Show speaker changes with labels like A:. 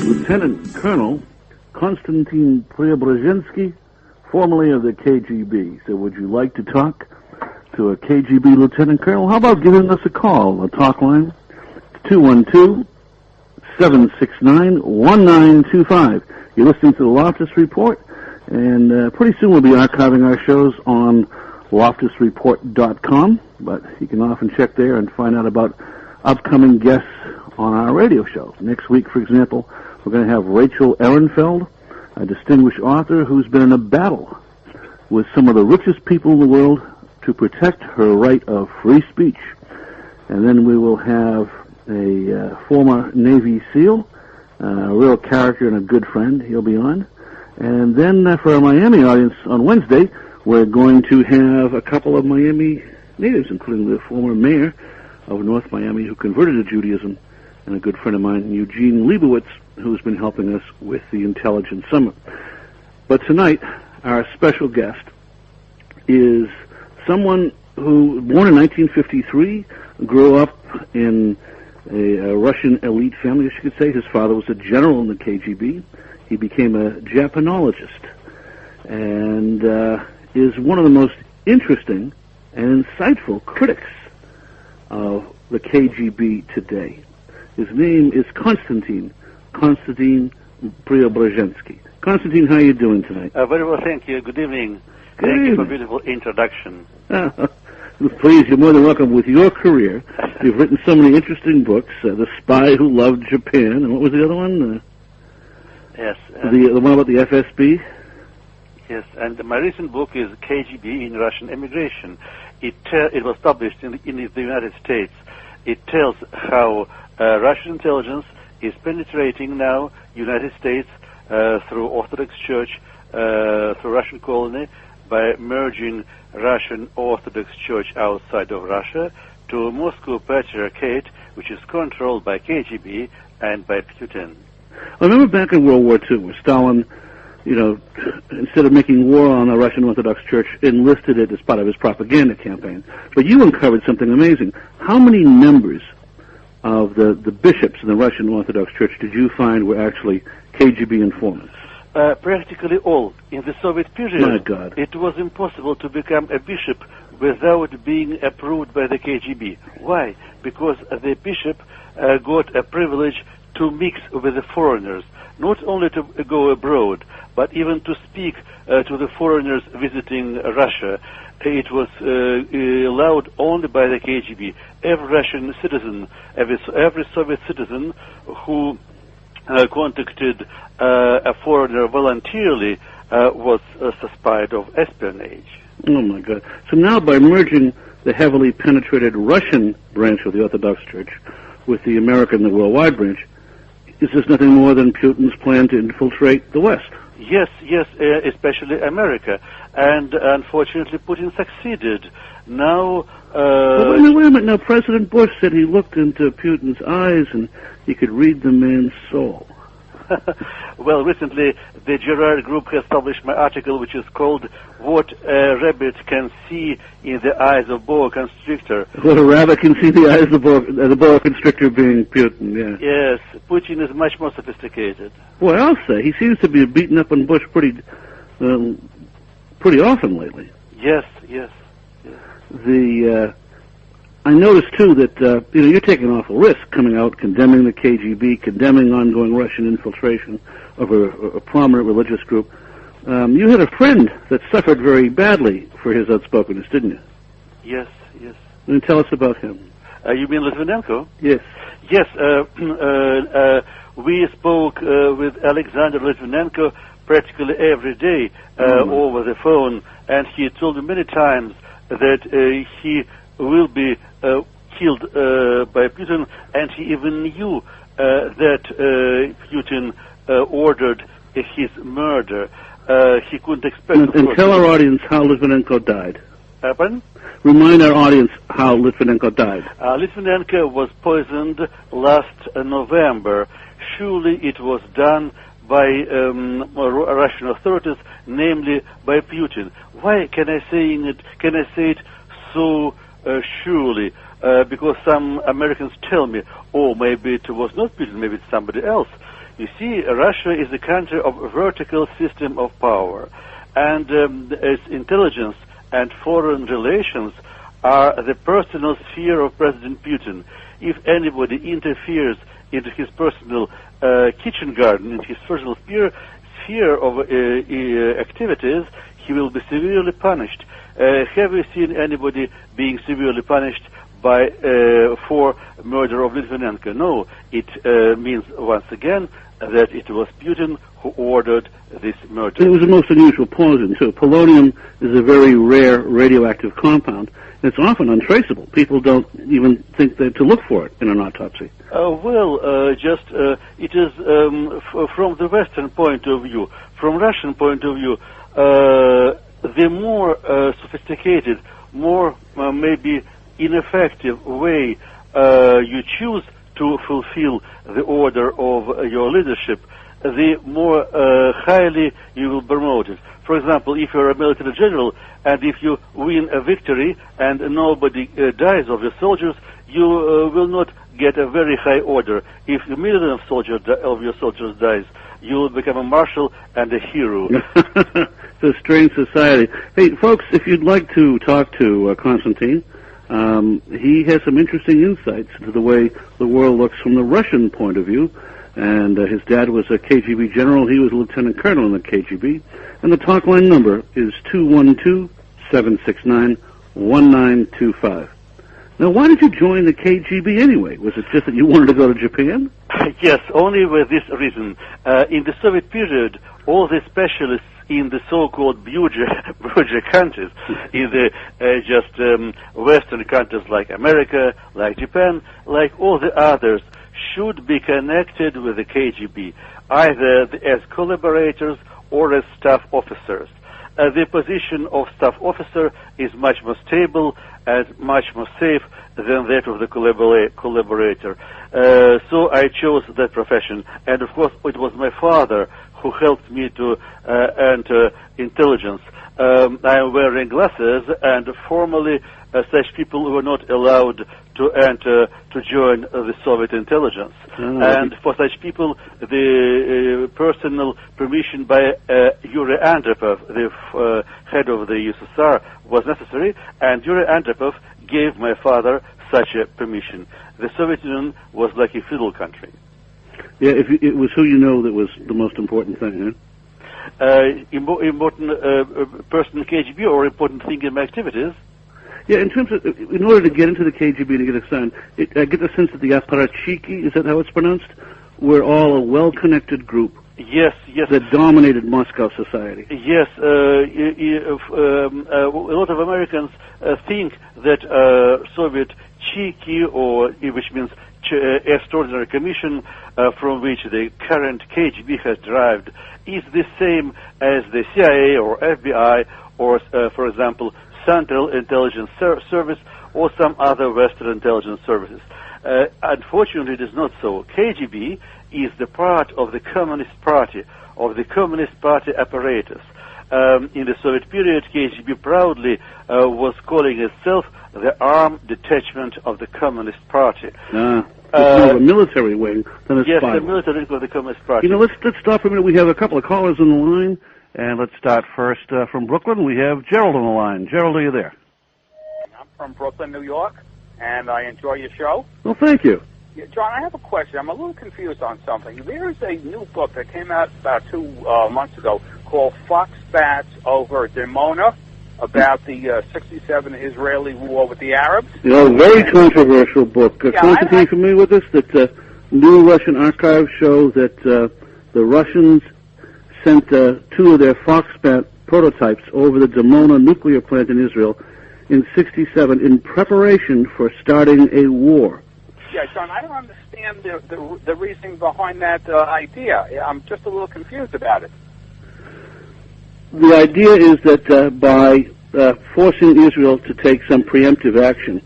A: Lieutenant Colonel Konstantin Preobrazhensky, formerly of the KGB. So would you like to talk to a KGB Lieutenant Colonel? How about giving us a call, a talk line, 212-769-1925. You're listening to the Loftus Report, and pretty soon we'll be archiving our shows on loftusreport.com, but you can often check there and find out about upcoming guests on our radio show. Next week, for example, we're going to have Rachel Ehrenfeld, a distinguished author who's been in a battle with some of the richest people in the world to protect her right of free speech. And then we will have a former Navy SEAL, a real character and a good friend. He'll be on. And then for our Miami audience on Wednesday, we're going to have a couple of Miami natives, including the former mayor of North Miami who converted to Judaism, and a good friend of mine, Eugene Leibowitz, who's been helping us with the Intelligence Summit. But tonight, our special guest is someone who, born in 1953, grew up in a Russian elite family, as you could say. His father was a general in the KGB. He became a Japanologist and is one of the most interesting and insightful critics of the KGB today. His name is Konstantin Preobrazhensky. Konstantin, how are you doing tonight?
B: Very well, thank you. Good evening. Thank you for a beautiful introduction.
A: Please, you're more than welcome. With your career, you've written so many interesting books. The Spy Who Loved Japan, and what was the other one?
B: Yes.
A: The one about the FSB?
B: Yes, and my recent book is KGB in Russian Emigration. It was published in the United States. It tells how Russian intelligence is penetrating now United States through Orthodox Church, through Russian colony, by merging Russian Orthodox Church outside of Russia to Moscow Patriarchate, which is controlled by KGB and by Putin.
A: I remember back in World War II, where Stalin, instead of making war on the Russian Orthodox Church, enlisted it as part of his propaganda campaign. But you uncovered something amazing. How many members of the bishops in the Russian Orthodox Church did you find were actually KGB informants?
B: Practically all. In the Soviet period,
A: My God.
B: It was impossible to become a bishop without being approved by the KGB. Why? Because the bishop got a privilege to mix with the foreigners, not only to go abroad, but even to speak to the foreigners visiting Russia. It was allowed only by the KGB. Every Russian citizen, every Soviet citizen who contacted a foreigner voluntarily was suspected of espionage.
A: Oh, my God. So now by merging the heavily penetrated Russian branch of the Orthodox Church with the American, the worldwide branch, is this nothing more than Putin's plan to infiltrate the West?
B: Yes, especially America. And unfortunately, Putin succeeded. Now...
A: wait a minute. Now, President Bush said he looked into Putin's eyes and he could read the man's soul.
B: Well, recently, the Gerard Group has published my article, which is called What a Rabbit Can See in the Eyes of Boa Constrictor.
A: What a rabbit can see in the eyes of the boa constrictor being Putin, yeah.
B: Yes, Putin is much more sophisticated.
A: Well, I'll say, he seems to be beating up on Bush pretty often lately.
B: Yes.
A: I noticed, too, that you're taking an awful risk coming out, condemning the KGB, condemning ongoing Russian infiltration of a prominent religious group. You had a friend that suffered very badly for his outspokenness, didn't you?
B: Yes.
A: And tell us about him.
B: You mean Litvinenko?
A: Yes.
B: Yes, we spoke with Alexander Litvinenko practically every day over the phone, and he told me many times that he will be killed by Putin, and he even knew that Putin ordered his murder. He couldn't expect...
A: And tell our audience how Litvinenko died.
B: Pardon?
A: Remind our audience how Litvinenko died.
B: Litvinenko was poisoned last November. Surely it was done by Russian authorities, namely by Putin. Why can I say it so surely? Because some Americans tell me, oh, maybe it was not Putin, maybe it's somebody else. You see, Russia is a country of a vertical system of power, and its intelligence and foreign relations are the personal sphere of President Putin. If anybody interferes into his personal kitchen garden, into his personal sphere of activities, he will be severely punished. Have you seen anybody being severely punished for murder of Litvinenko? No. It means, once again, that it was Putin who ordered this murder.
A: It was the most unusual poison, too. Polonium is a very rare radioactive compound. It's often untraceable. People don't even think to look for it in an autopsy.
B: It is from the Western point of view. From Russian point of view, the more sophisticated, more maybe ineffective way you choose to fulfill the order of your leadership, the more highly you will promote it. For example, if you're a military general and if you win a victory and nobody dies of your soldiers, you will not get a very high order. If a million of your soldiers dies, you will become a marshal and a hero.
A: It's a strange society. Hey, folks, if you'd like to talk to Konstantin, he has some interesting insights into the way the world looks from the Russian point of view. And his dad was a KGB general. He was a lieutenant colonel in the KGB. And the talk line number is 212-769-1925. Now, why did you join the KGB anyway? Was it just that you wanted to go to Japan?
B: Yes, only with this reason. In the Soviet period, all the specialists in the so-called Buja countries, in the Western countries like America, like Japan, like all the others, should be connected with the KGB, either as collaborators or as staff officers. The position of staff officer is much more stable and much more safe than that of the collaborator. So I chose that profession. And of course, it was my father who helped me to enter intelligence. I am wearing glasses, and formally such people were not allowed to enter, to join the Soviet intelligence. And for such people, the personal permission by Yuri Andropov, the head of the USSR, was necessary, and Yuri Andropov gave my father such a permission. The Soviet Union was like a feudal country.
A: Yeah, it was who you know that was the most important thing,
B: Important person in KGB or important thing in my activities?
A: Yeah, in terms of, in order to get into the KGB to get assigned, I get the sense that the apparatchiki, is that how it's pronounced, were all a well-connected group.
B: Yes.
A: That dominated Moscow society.
B: Yes, a lot of Americans think that Soviet Chiki, which means Extraordinary Commission, from which the current KGB has derived, is the same as the CIA or FBI or, for example, Central Intelligence Service or some other Western intelligence services. Unfortunately, it is not so. KGB is the part of the Communist Party, apparatus. In the Soviet period, KGB proudly was calling itself the armed detachment of the Communist Party.
A: It's more of a military wing than a spy.
B: Yes, the military wing of the Communist Party.
A: You know, let's stop for a minute. We have a couple of callers on the line, and let's start first from Brooklyn. We have Gerald on the line. Gerald, are you there?
C: I'm from Brooklyn, New York, and I enjoy your show.
A: Well, thank you.
C: Yeah, John, I have a question. I'm a little confused on something. There is a new book that came out about 2 months ago called Fox Bats over Dimona, about the 67 Israeli war with the Arabs.
A: You know, very controversial book. Constantine, are you familiar with this? That new Russian archives show that the Russians sent 2 of their Foxbat prototypes over the Dimona nuclear plant in Israel in 67 in preparation for starting a war.
C: Yeah, John, I don't understand the reasoning behind that idea. I'm just a little confused about it.
A: The idea is that by forcing Israel to take some preemptive action,